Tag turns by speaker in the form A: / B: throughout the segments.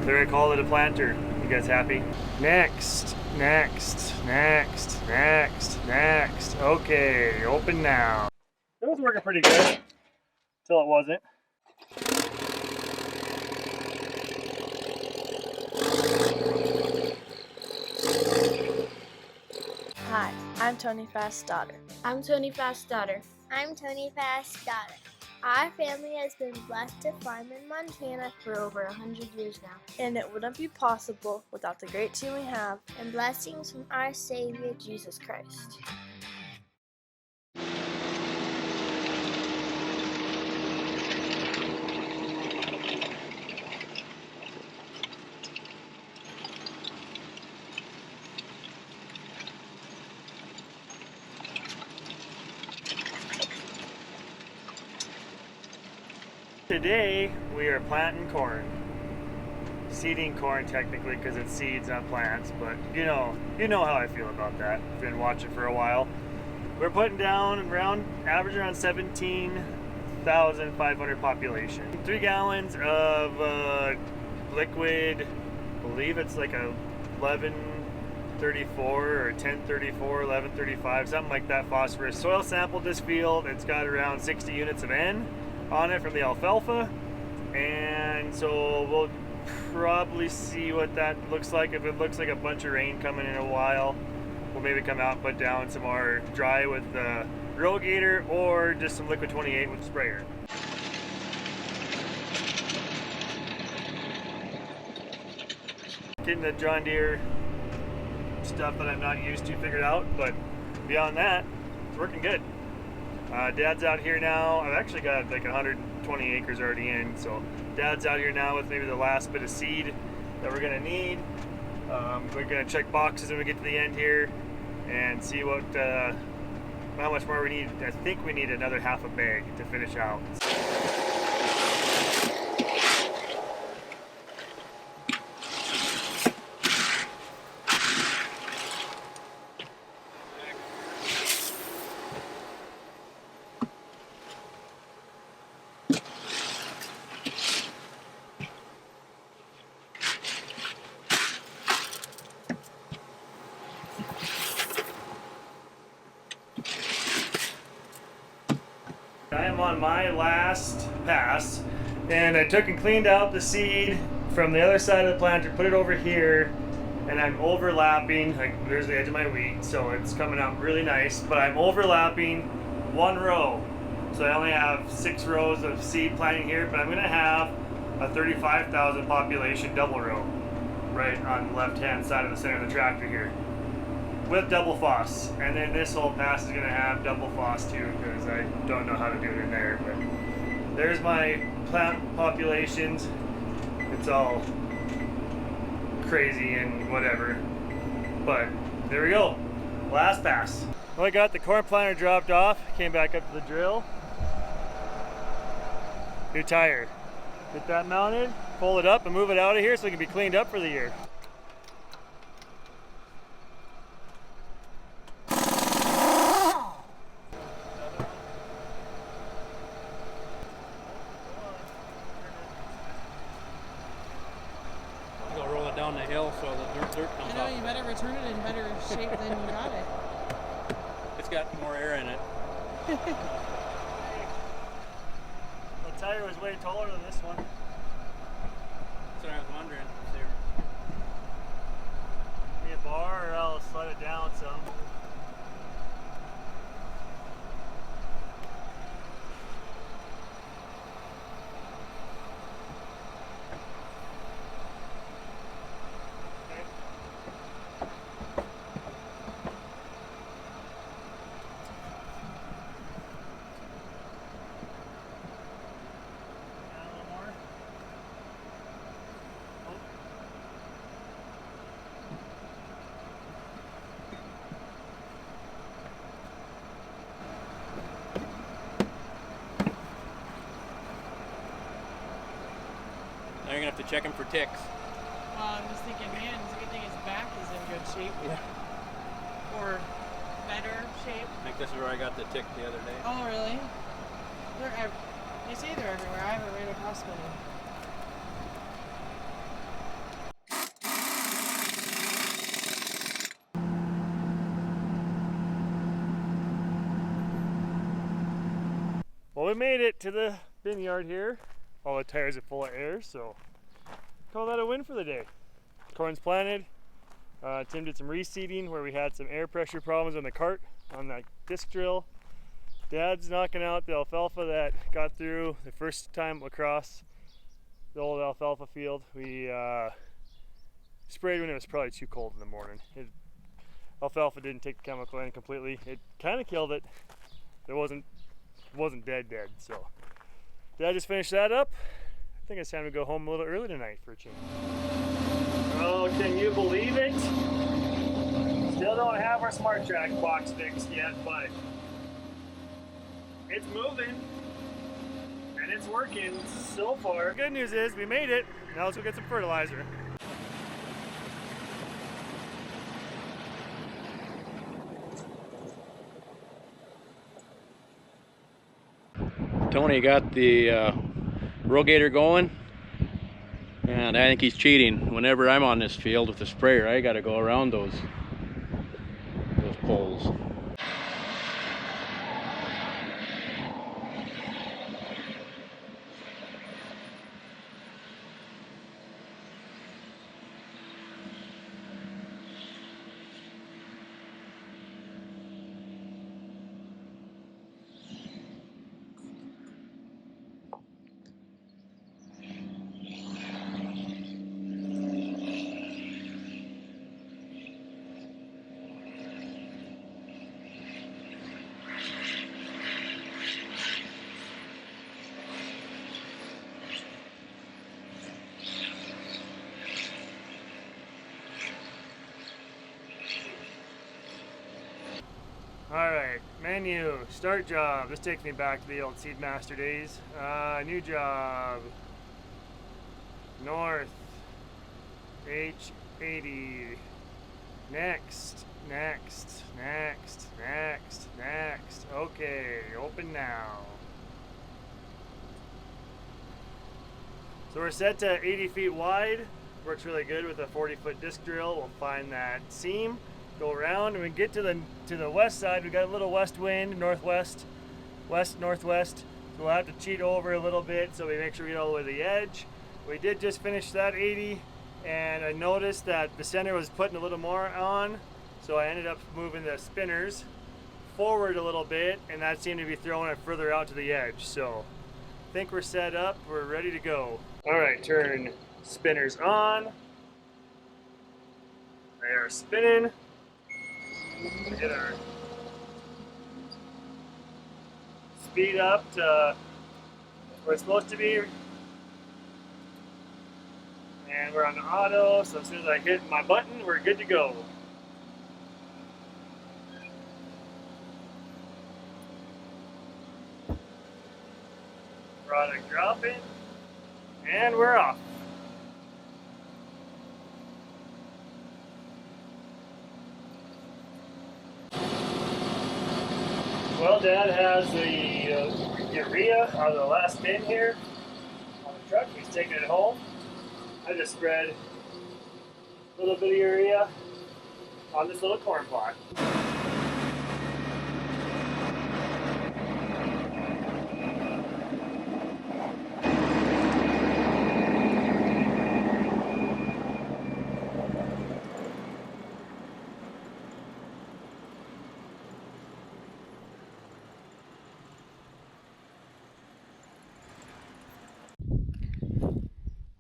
A: They're gonna call it a planter. You guys happy? Next. Okay, open now. It was working pretty good until it wasn't.
B: Hi, I'm Tony Fast's daughter.
C: I'm Tony Fast's daughter.
D: I'm Tony Fast's daughter. Our family has been blessed to farm in Montana
C: For over 100 years now.
B: And it wouldn't be possible without the great team we have
D: and blessings from our Savior, Jesus Christ.
A: Today we are planting corn. Seeding corn technically because it's seeds, not plants, but you know how I feel about that. I've been watching for a while. We're putting down average around 17,500 population. 3 gallons of liquid, I believe it's like a 1134 or 1034, 1135, something like that phosphorus. Soil sampled this field. It's got around 60 units of N on it from the alfalfa, and so we'll probably see what that looks like. If it looks like a bunch of rain coming in a while, we'll maybe come out and put down some more dry with the irrigator or just some liquid 28 with sprayer. Getting the John Deere stuff that I'm not used to figured out, but beyond that, it's working good. Dad's out here now. I've actually got like 120 acres already in, so Dad's out here now with maybe the last bit of seed that we're gonna need. We're gonna check boxes when we get to the end here and see what how much more we need. I think we need another half a bag to finish out. I am on my last pass, and I took and cleaned out the seed from the other side of the planter, put it over here, and I'm overlapping, like there's the edge of my wheat, so it's coming out really nice, but I'm overlapping 1 row. So I only have 6 rows of seed planting here, but I'm gonna have a 35,000 population double row right on the left hand side of the center of the tractor here, with double phos, and then this whole pass is going to have double phos too, because I don't know how to do it in there. But there's my plant populations. It's all crazy and whatever, but there we go, last pass. Well, I got the corn planter dropped off, came back up to the drill. New tire, get that mounted, pull it up and move it out of here so it can be cleaned up for the year.
E: Down the hill so the dirt comes
F: I know,
E: up.
F: you better return it in better shape than you got it.
E: It's got more air in it.
A: The tire was way taller than this one.
E: That's what I was wondering.
A: Need a bar or else let it down some.
E: Now you're going to have to check him for ticks.
F: I was thinking, man, it's a good thing his back is in good shape.
E: Yeah.
F: Or better shape.
E: I think this is where I got the tick the other day.
F: Oh, really? They say they're everywhere. I have it right across from me.
A: Well, we made it to the bin yard here. All the tires are full of air, so call that a win for the day. Corn's planted. Tim did some reseeding where we had some air pressure problems on the cart on that disc drill. Dad's knocking out the alfalfa that got through the first time across the old alfalfa field. We sprayed when it was probably too cold in the morning. Alfalfa didn't take the chemical in completely. It kind of killed it. It wasn't dead. So Dad just finished that up. I think it's time to go home a little early tonight for a change. Oh, can you believe it? Still don't have our Smart Track box fixed yet, but it's moving and it's working so far. The good news is we made it. Now let's go get some fertilizer.
E: Tony got the rogator going, and I think he's cheating. Whenever I'm on this field with the sprayer, I got to go around those poles.
A: Alright, menu, start job. This takes me back to the old Seedmaster days. New job. North. H80. Next. Okay, open now. So we're set to 80 feet wide. Works really good with a 40-foot disc drill. We'll find that seam, go around, and we get to the west side. We got a little west wind, northwest, northwest. So we'll have to cheat over a little bit so we make sure we get all the way to the edge. We did just finish that 80, and I noticed that the center was putting a little more on, so I ended up moving the spinners forward a little bit, and that seemed to be throwing it further out to the edge. So I think we're set up, we're ready to go. All right, turn spinners on. They are spinning. We get our speed up to where it's supposed to be. And we're on auto, so as soon as I hit my button, we're good to go. Product dropping, and we're off. Well, Dad has the urea out of the last bin here on the truck. He's taking it home. I just spread a little bit of urea on this little corn plot.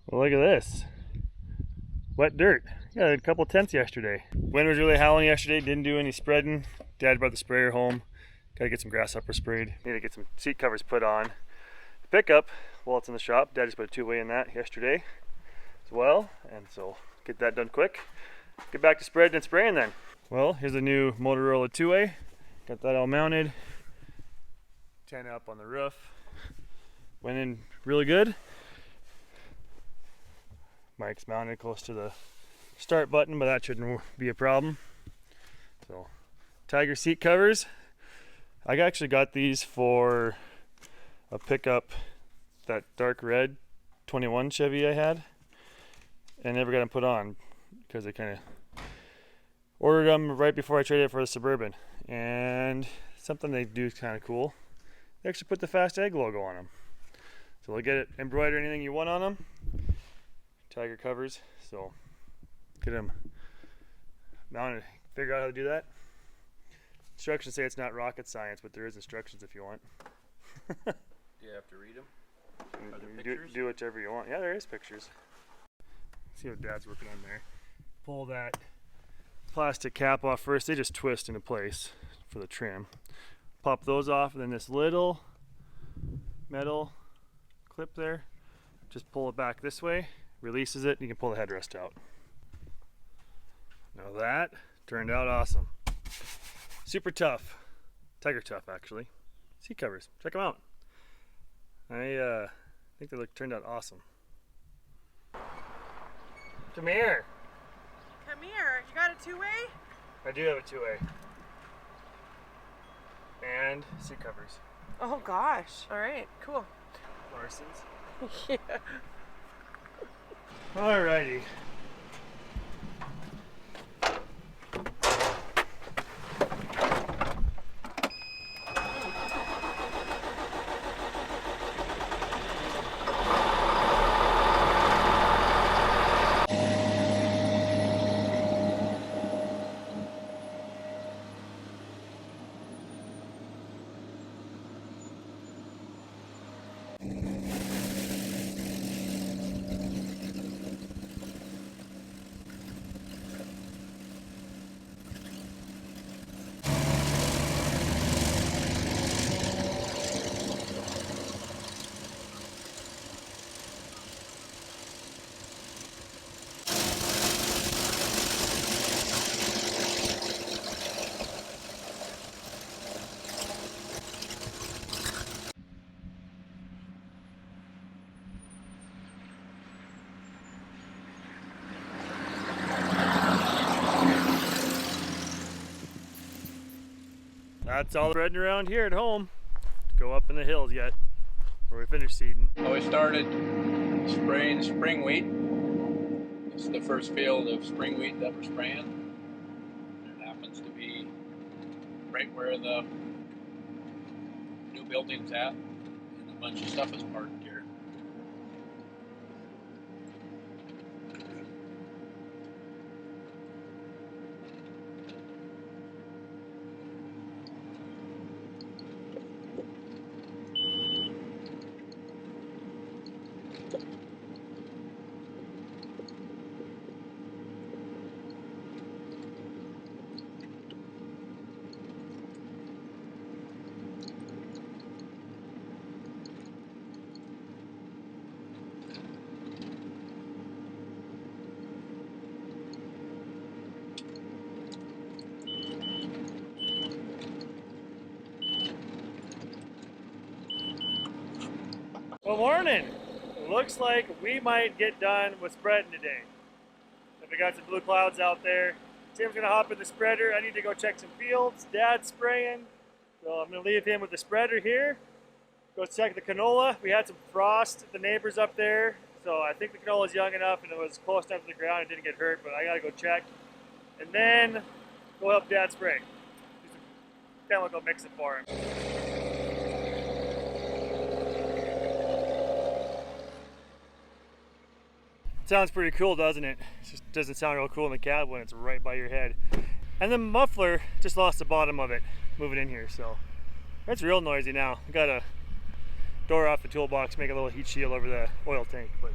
A: Well, look at this. Wet dirt. Got a couple tenths yesterday. Wind was really howling yesterday, didn't do any spreading. Dad brought the sprayer home. Gotta get some grasshopper sprayed. Need to get some seat covers put on. The pickup, well, it's in the shop. Dad just put a two-way in that yesterday as well. And so get that done quick. Get back to spreading and spraying then. Well, here's a new Motorola two-way. Got that all mounted. Antenna up on the roof. Went in really good. Mike's mounted close to the start button, but that shouldn't be a problem. So, Tiger seat covers. I actually got these for a pickup, that dark red 21 Chevy I had, and never got them put on because I kind of ordered them right before I traded it for the Suburban. And something they do is kind of cool. they actually put the Fast Egg logo on them. So they'll get it embroidered anything you want on them. Tiger covers, so get them mounted. Figure out how to do that. Instructions say it's not rocket science, but there is instructions if you want.
E: Do you have to read them? Are there pictures?
A: Do whichever you want. Yeah, there is pictures. See what Dad's working on there. Pull that plastic cap off first. They just twist into place for the trim. Pop those off, and then this little metal clip there, just pull it back this way, releases it, and you can pull the headrest out. Now that turned out awesome. Super tough. Tiger tough, actually. Seat covers. Check them out. I think they turned out awesome. Come here.
F: Come here. You got a two-way?
A: I do have a two-way. And seat covers.
F: Oh gosh. All right. Cool.
A: Larson's.
F: Yeah.
A: Alrighty. That's all spreading around here at home. Go up in the hills yet, where we finished seeding.
E: So we started spraying spring wheat. This is the first field of spring wheat that we're spraying. It happens to be right where the new building's at, and a bunch of stuff is parked here.
A: Well, morning. Looks like we might get done with spreading today. If we got some blue clouds out there, Tim's gonna hop in the spreader. I need to go check some fields. Dad's spraying, so I'm gonna leave him with the spreader here. Go check the canola. We had some frost at the neighbors up there, so I think the canola is young enough and it was close enough to the ground. It didn't get hurt, but I gotta go check, and then go help Dad spray. Do some chemical mixing for him. Sounds pretty cool, doesn't it? It just doesn't sound real cool in the cab when it's right by your head. And the muffler just lost the bottom of it moving in here, so it's real noisy now. I got a door off the toolbox, make a little heat shield over the oil tank, but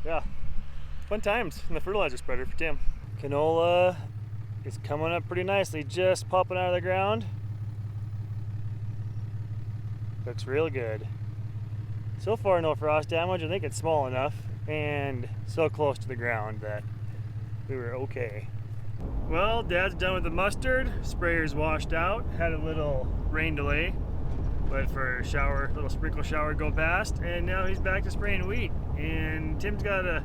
A: yeah, fun times in the fertilizer spreader for Tim. Canola is coming up pretty nicely, just popping out of the ground. Looks real good. So far, no frost damage. I think it's small enough and so close to the ground that we were okay. Well, Dad's done with the mustard. Sprayer's washed out. Had a little rain delay, but for a shower, little sprinkle shower go past, and now he's back to spraying wheat. And Tim's got to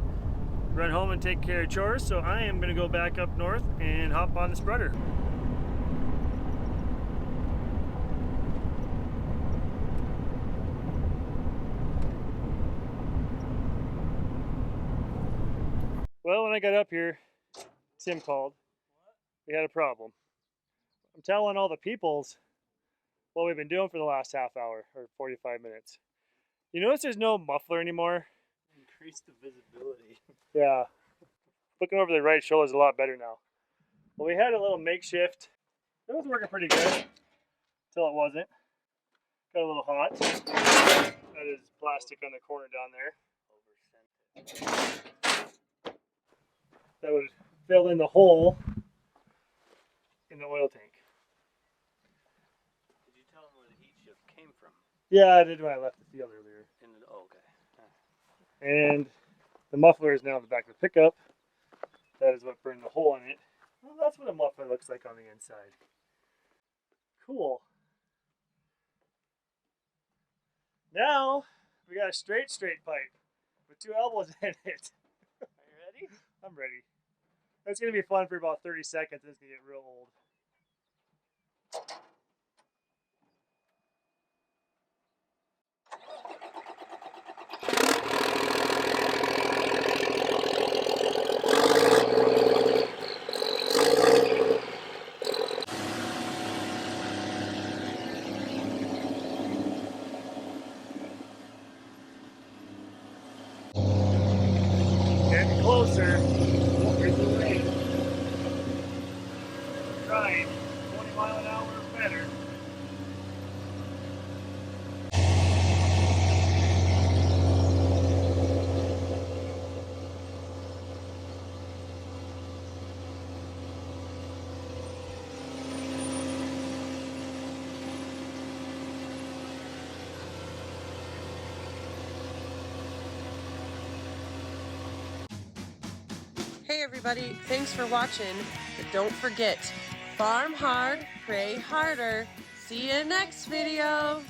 A: run home and take care of chores, so I am going to go back up north and hop on the spreader. Well, when I got up here, Tim called. We had a problem. I'm telling all the peoples what we've been doing for the last half hour or 45 minutes. You notice there's no muffler anymore?
G: Increase the visibility.
A: Yeah. Looking over the right shoulder is a lot better now. Well, we had a little makeshift. It was working pretty good until it wasn't. Got a little hot. That is plastic on the corner down there. That would fill in the hole in the oil tank.
G: Did you tell them where the heat shift came from?
A: Yeah, I did when I left the field earlier.
G: Oh, okay.
A: And the muffler is now in the back of the pickup. That is what burned the hole in it. Well, that's what a muffler looks like on the inside. Cool. Now, we got a straight pipe with 2 elbows in it.
G: Are you ready?
A: I'm ready. That's going to be fun for about 30 seconds. It's going to get real old. Getting closer. Oh, here's the rain. Trying. 20 mile an hour or better.
H: Hey everybody, thanks for watching, but don't forget, farm hard, pray harder. See you next video.